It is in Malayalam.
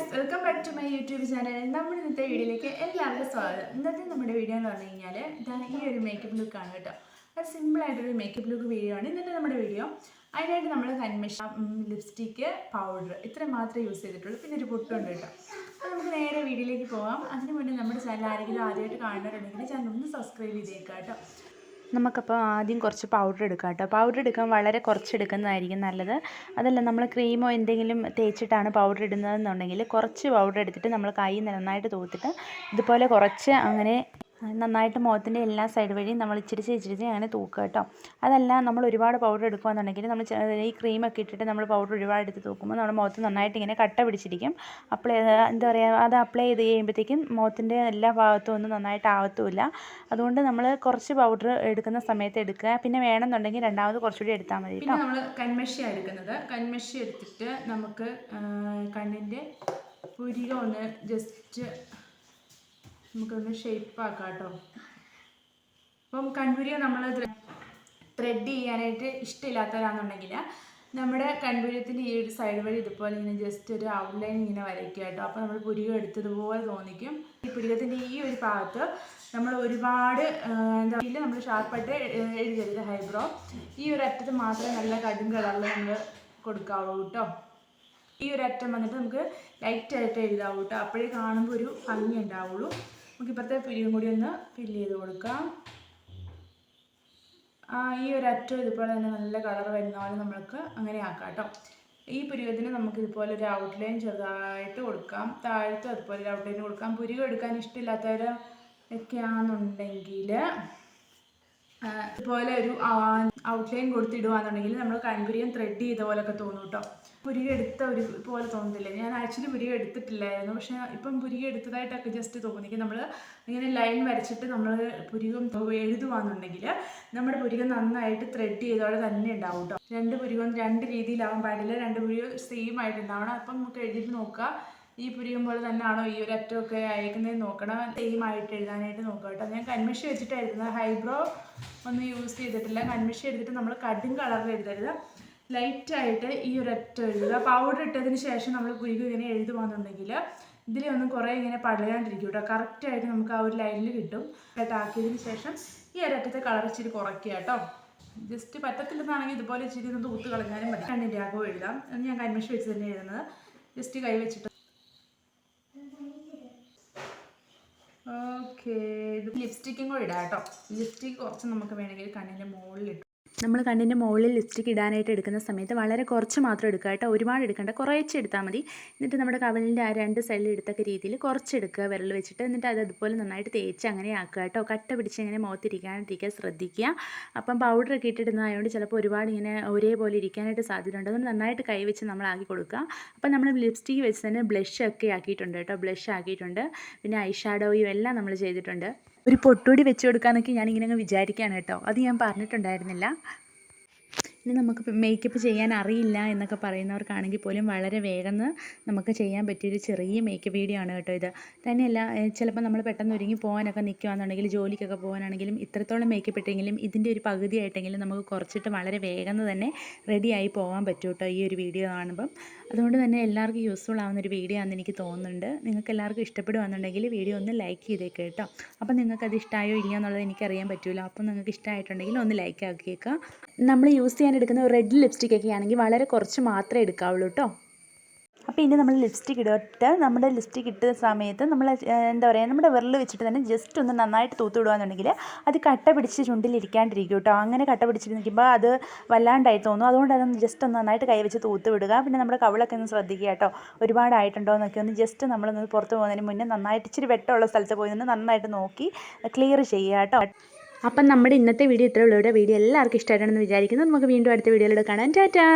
Guys, welcome back to my YouTube channel. നമ്മുടെ ഇന്നത്തെ വീഡിയോയിലേക്ക് എല്ലാവർക്കും സ്വാഗതം. ഇന്നത്തെ നമ്മുടെ വീഡിയോ എന്ന് പറഞ്ഞു കഴിഞ്ഞാൽ ഇതാണ് ഈ ഒരു മേക്കപ്പ് ലുക്കാണ് കേട്ടോ. അത് സിമ്പിളായിട്ടൊരു മേക്കപ്പ് ലുക്ക് വീഡിയോ ആണ് ഇന്നത്തെ നമ്മുടെ വീഡിയോ. അതിനായിട്ട് നമ്മൾ കൺമഷ, ലിപ്സ്റ്റിക്ക്, പൗഡർ ഇത്ര മാത്രമേ യൂസ് ചെയ്തിട്ടുള്ളൂ. പിന്നെ ഒരു പൊട്ടുണ്ട് കേട്ടോ. അപ്പോൾ നമുക്ക് നേരെ വീഡിയോയിലേക്ക് പോകാം. അതിന് മുന്നേ നമ്മുടെ ചാനൽ ആരെങ്കിലും ആദ്യമായിട്ട് കാണുന്നവരുണ്ടെങ്കിൽ ചാനൽ ഒന്ന് സബ്സ്ക്രൈബ് ചെയ്തേക്കാം കേട്ടോ. നമുക്കപ്പോൾ ആദ്യം കുറച്ച് പൗഡർ എടുക്കാം കേട്ടോ. പൗഡർ എടുക്കാൻ വളരെ കുറച്ച് എടുക്കുന്നതായിരിക്കും നല്ലത്. അതല്ല നമ്മൾ ക്രീമോ എന്തെങ്കിലും തേച്ചിട്ടാണ് പൗഡർ ഇടുന്നതെന്നുണ്ടെങ്കിൽ കുറച്ച് പൗഡർ എടുത്തിട്ട് നമ്മൾ കൈ നന്നായിട്ട് തൂത്തിട്ട് ഇതുപോലെ കുറച്ച് അങ്ങനെ നന്നായിട്ട് മുഖത്തിൻ്റെ എല്ലാ സൈഡ് വഴിയും നമ്മൾ ഇച്ചിരി അങ്ങനെ തൂക്കുക കേട്ടോ. അതല്ല നമ്മൾ ഒരുപാട് പൗഡർ എടുക്കുകയെന്നുണ്ടെങ്കിൽ നമ്മൾ ഈ ക്രീമൊക്കെ ഇട്ടിട്ട് നമ്മൾ പൗഡർ ഒരുപാട് എടുത്ത് തൂക്കുമ്പോൾ നമ്മുടെ മുഖത്ത് നന്നായിട്ട് ഇങ്ങനെ കട്ട പിടിച്ചിരിക്കും. എന്താ പറയുക, അത് അപ്ലൈ ചെയ്ത് കഴിയുമ്പോഴത്തേക്കും മുഖത്തിൻ്റെ എല്ലാ ഭാഗത്തും ഒന്നും നന്നായിട്ട് ആവത്തുമില്ല. അതുകൊണ്ട് നമ്മൾ കുറച്ച് പൗഡർ എടുക്കുന്ന സമയത്ത് എടുക്കുക. പിന്നെ വേണമെന്നുണ്ടെങ്കിൽ രണ്ടാമത് കുറച്ചുകൂടി എടുത്താൽ മതി കേട്ടോ. നമ്മൾ കൺമഷിയാണ് എടുക്കുന്നത്. കൺമഷി എടുത്തിട്ട് നമുക്ക് കണ്ണിൻ്റെ പുരികം ഒന്ന് ജസ്റ്റ് നമുക്കൊന്ന് ഷേപ്പാക്കാം കേട്ടോ. അപ്പം കൺപുരികം നമ്മൾ ത്രെഡ് ചെയ്യാനായിട്ട് ഇഷ്ടമില്ലാത്തവരാണെന്നുണ്ടെങ്കിൽ നമ്മുടെ കൺപുരിയത്തിൻ്റെ ഈ ഒരു സൈഡ് വഴി ഇതുപോലെ ഇങ്ങനെ ജസ്റ്റ് ഒരു ഔട്ട്ലൈൻ ഇങ്ങനെ വരയ്ക്കുക കേട്ടോ. അപ്പോൾ നമ്മൾ പുരികം എടുത്തതുപോലെ തോന്നിക്കും. ഈ പുരികത്തിൻ്റെ ഈ ഒരു ഭാഗത്ത് നമ്മൾ ഒരുപാട് എന്താ പറയുക, നമ്മൾ ഷാർപ്പായിട്ട് എഴുതരുത്. ഹൈബ്രോ ഈ ഒരു അറ്റത്ത് മാത്രമേ നല്ല കടും കളറിൽ നമ്മൾ കൊടുക്കാവുള്ളൂ കേട്ടോ. ഈ ഒരു അറ്റം വന്നിട്ട് നമുക്ക് ലൈറ്റായിട്ട് എഴുതാവൂ കേട്ടോ. അപ്പോഴേ കാണുമ്പോൾ ഒരു ഭംഗി ഉണ്ടാവുള്ളൂ. നമുക്ക് ഇപ്പോഴത്തെ പുരികം കൂടി ഒന്ന് ഫില്ല് ചെയ്ത് കൊടുക്കാം. ഈ ഒരു അറ്റം ഇതുപോലെ തന്നെ നല്ല കളർ വരുന്ന പോലെ നമ്മൾക്ക് അങ്ങനെ ആക്കാം കേട്ടോ. ഈ പുരികത്തിന് നമുക്ക് ഇതുപോലെ ഒരു ഔട്ട്ലൈൻ ചെറുതായിട്ട് കൊടുക്കാം. താഴത്തും അതുപോലെ ഒരു ഔട്ട്ലൈൻ കൊടുക്കാം. പുരികം എടുക്കാൻ ഇഷ്ടമില്ലാത്തവരൊക്കെ ആണെന്നുണ്ടെങ്കിൽ ഇതുപോലെ ഒരു ഔട്ട്ലൈൻ കൊടുത്തിടുകയാണെന്നുണ്ടെങ്കിൽ നമ്മൾ കൺപുരികം ത്രെഡ് ചെയ്ത പോലെയൊക്കെ തോന്നും കേട്ടോ. പുരികം എടുത്ത ഒരു പോലെ തോന്നുന്നില്ല. ഞാൻ ആക്ച്വലി പുരികം എടുത്തിട്ടില്ലായിരുന്നു, പക്ഷേ ഇപ്പം പുരികം എടുത്തതായിട്ടൊക്കെ ജസ്റ്റ് തോന്നിക്കും. നമ്മൾ ഇങ്ങനെ ലൈൻ വരച്ചിട്ട് നമ്മൾ പുരികം എഴുതുകയാണെന്നുണ്ടെങ്കിൽ നമ്മുടെ പുരികം നന്നായിട്ട് ത്രെഡ് ചെയ്തോടെ തന്നെ ഉണ്ടാവും കേട്ടോ. രണ്ട് പുരികം രണ്ട് രീതിയിലാവാൻ പാടില്ല. രണ്ട് പുരികം സെയിം ആയിട്ടുണ്ടാവണം. അപ്പം നമുക്ക് എഴുതിയിട്ട് നോക്കുക, ഈ പുരികം പോലെ തന്നെയാണോ ഈ ഒരു അറ്റമൊക്കെ അയക്കുന്നതെന്ന് നോക്കണം. സെയിം ആയിട്ട് എഴുതാനായിട്ട് നോക്കുക കേട്ടോ. ഞാൻ കൺമഷി വെച്ചിട്ടാണ് എഴുതുന്നത്. ഹൈബ്രോ ഒന്നും യൂസ് ചെയ്തിട്ടില്ല. കൺമഷി എടുത്തിട്ട് നമ്മൾ കടും കളറിൽ എഴുതരുത്. ലൈറ്റായിട്ട് ഈ ഒരു അറ്റം എഴുതുക. പൗഡർ ഇട്ടതിന് ശേഷം നമ്മൾ പുരികം ഇങ്ങനെ എഴുതുകയാണെന്നുണ്ടെങ്കിൽ ഇതിലൊന്നും കുറേ ഇങ്ങനെ പടയാണ്ടിരിക്കും കേട്ടോ. കറക്റ്റായിട്ട് നമുക്ക് ആ ഒരു ലൈനിൽ കിട്ടും. ആക്കിയതിന് ശേഷം ഈ ഒരറ്റത്തെ കളർ ഇച്ചിരി കുറയ്ക്കുക കേട്ടോ. ജസ്റ്റ് പറ്റത്തില്ലെന്നാണെങ്കിൽ ഇതുപോലെ ഇച്ചിരി ഒന്ന് തൂത്ത് കളഞ്ഞാലും മതി. കണ്ണിൻ്റെ ആകവും എഴുതാം. ഞാൻ കൺമഷി വെച്ച് തന്നെ എഴുതുന്നത്. ജസ്റ്റ് കൈ വെച്ചിട്ട് ഓക്കെ. ഇത് ലിപ്സ്റ്റിക്കും കൂടെ ഇടാം കേട്ടോ. ലിപ്സ്റ്റിക്ക് കുറച്ച് നമുക്ക് വേണമെങ്കിൽ കണ്ണിൻ്റെ മുകളിൽ ഇട്ടു. നമ്മൾ കണ്ണിൻ്റെ മുകളിൽ ലിപ്സ്റ്റിക്ക് ഇടാനായിട്ട് എടുക്കുന്ന സമയത്ത് വളരെ കുറച്ച് മാത്രം എടുക്കുക കേട്ടോ. ഒരുപാട് എടുക്കേണ്ട, കുറച്ച് എടുത്താൽ മതി. എന്നിട്ട് നമ്മുടെ കവിളിൻ്റെ ആ രണ്ട് സൈഡിൽ എടുത്തക്ക രീതിയിൽ കുറച്ച് എടുക്കുക വിരൽ വെച്ചിട്ട്. എന്നിട്ട് അത് അതുപോലെ നന്നായിട്ട് തേച്ച് അങ്ങനെ ആക്കുക കേട്ടോ. കട്ട പിടിച്ച് ഇങ്ങനെ മുഖത്തിരിക്കാനായിട്ടിരിക്കുക ശ്രദ്ധിക്കുക. അപ്പം പൗഡറൊക്കെ ഇട്ടിടുന്നതായതുകൊണ്ട് ചിലപ്പോൾ ഒരുപാട് ഇങ്ങനെ ഒരേപോലെ ഇരിക്കാനായിട്ട് സാധ്യതയുണ്ട്. അതുകൊണ്ട് നന്നായിട്ട് കൈ വെച്ച് നമ്മൾ ആക്കി കൊടുക്കുക. അപ്പം നമ്മൾ ലിപ്സ്റ്റിക്ക് വെച്ച് തന്നെ ബ്ലഷൊക്കെ ആക്കിയിട്ടുണ്ട് കേട്ടോ. ബ്ലഷ് ആക്കിയിട്ടുണ്ട്. പിന്നെ ഐ ഷാഡോയും എല്ലാം നമ്മൾ ചെയ്തിട്ടുണ്ട്. ഒരു പൊട്ടുകൂടി വെച്ച് കൊടുക്കാമെന്നൊക്കെ ഞാനിങ്ങനെ അങ്ങ് വിചാരിക്കുകയാണ് കേട്ടോ. അത് ഞാൻ പറഞ്ഞിട്ടുണ്ടായിരുന്നില്ല. ഇനി നമുക്ക് മേക്കപ്പ് ചെയ്യാൻ അറിയില്ല എന്നൊക്കെ പറയുന്നവർക്കാണെങ്കിൽ പോലും വളരെ വേഗം നമുക്ക് ചെയ്യാൻ പറ്റിയൊരു ചെറിയ മേക്കപ്പ് വീഡിയോ ആണ് കേട്ടോ ഇത്. തന്നെയല്ല, ചിലപ്പോൾ നമ്മൾ പെട്ടെന്ന് ഒരുങ്ങി പോകാനൊക്കെ നിൽക്കുകയാണെന്നുണ്ടെങ്കിൽ, ജോലിക്കൊക്കെ പോകാനാണെങ്കിലും ഇത്രത്തോളം മേക്കപ്പ് ഇട്ടെങ്കിലും ഇതിൻ്റെ ഒരു പകുതിയായിട്ടെങ്കിലും നമുക്ക് കുറച്ചിട്ട് വളരെ വേഗം തന്നെ റെഡിയായി പോകാൻ പറ്റും കേട്ടോ ഈ ഒരു വീഡിയോ കാണുമ്പം. അതുകൊണ്ട് തന്നെ എല്ലാവർക്കും യൂസ്ഫുൾ ആവുന്നൊരു വീഡിയോ ആണെന്ന് എനിക്ക് തോന്നുന്നുണ്ട്. നിങ്ങൾക്ക് എല്ലാവർക്കും ഇഷ്ടപ്പെടുകയാണെന്നുണ്ടെങ്കിൽ വീഡിയോ ഒന്ന് ലൈക്ക് ചെയ്തേക്കുക കേട്ടോ. അപ്പം നിങ്ങൾക്കത് ഇഷ്ടമായോ ഇല്ലയോ എന്നുള്ളത് എനിക്കറിയാൻ പറ്റില്ല. അപ്പം നിങ്ങൾക്ക് ഇഷ്ടമായിട്ടുണ്ടെങ്കിൽ ഒന്ന് ലൈക്ക് ആക്കിയേക്കുക. നമ്മൾ യൂസ് ചെയ്യാൻ എടുക്കുന്ന റെഡ് ലിപ്സ്റ്റിക് ഒക്കെ ആണെങ്കിൽ വളരെ കുറച്ച് മാത്രമേ എടുക്കാവുള്ളൂ കേട്ടോ. അപ്പോൾ ഇനി നമ്മൾ ലിപ്സ്റ്റിക് ഇട്ടിട്ട് നമ്മുടെ ലിപ്സ്റ്റിക് ഇട്ട സമയത്ത് നമ്മൾ എന്താ പറയുക, നമ്മുടെ വിരൽ വെച്ചിട്ട് തന്നെ ജസ്റ്റ് ഒന്ന് നന്നായിട്ട് തൂത്ത് വിടുകയാണെന്നുണ്ടെങ്കിൽ അത് കട്ട പിടിച്ച് ചുണ്ടിലിരിക്കാണ്ടിരിക്കും കേട്ടോ. അങ്ങനെ കട്ട പിടിച്ചിട്ട് നിൽക്കുമ്പോൾ അത് വല്ലാണ്ടായി തോന്നും. അതുകൊണ്ട് അതൊന്ന് ജസ്റ്റ് ഒന്ന് നന്നായിട്ട് കൈ വെച്ച് തൂത്ത് വിടുക. പിന്നെ നമ്മുടെ കവിളൊക്കെ ഒന്ന് ശ്രദ്ധിക്കുക കേട്ടോ. ഒരുപാടായിട്ടുണ്ടോ എന്നൊക്കെ ഒന്ന് ജസ്റ്റ് നമ്മളൊന്ന് പുറത്ത് പോകുന്നതിന് മുന്നേ നന്നായിട്ട് ഇച്ചിരി വെട്ടമുള്ള സ്ഥലത്ത് പോയി നിന്ന് നന്നായിട്ട് നോക്കി ക്ലിയർ ചെയ്യുക കേട്ടോ. അപ്പം നമ്മുടെ ഇന്നത്തെ വീഡിയോ ഇത്രയേ ഉള്ളൂ. വീഡിയോ എല്ലാവർക്കും ഇഷ്ടമായിട്ടാണെന്ന് വിചാരിക്കുന്നു. നമുക്ക് വീണ്ടും അടുത്ത വീഡിയോയിലൂടെ കാണാം. ടാറ്റാ.